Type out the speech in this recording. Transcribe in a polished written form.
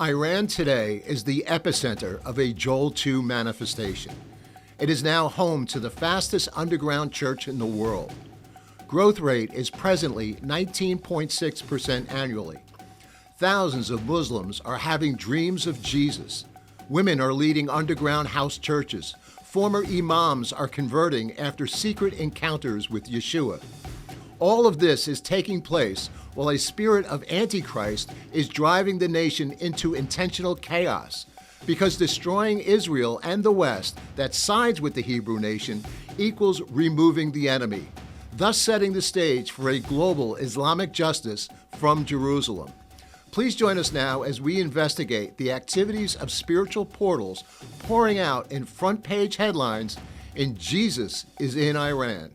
Iran today is the epicenter of a Joel 2 manifestation. It is now home to the fastest underground church in the world. Growth rate is presently 19.6% annually. Thousands of Muslims are having dreams of Jesus. Women are leading underground house churches. Former imams are converting after secret encounters with Yeshua. All of this is taking place while a spirit of Antichrist is driving the nation into intentional chaos, because destroying Israel and the West that sides with the Hebrew nation equals removing the enemy, thus setting the stage for a global Islamic justice from Jerusalem. Please join us now as we investigate the activities of spiritual portals pouring out in front-page headlines in Jesus is in Iran.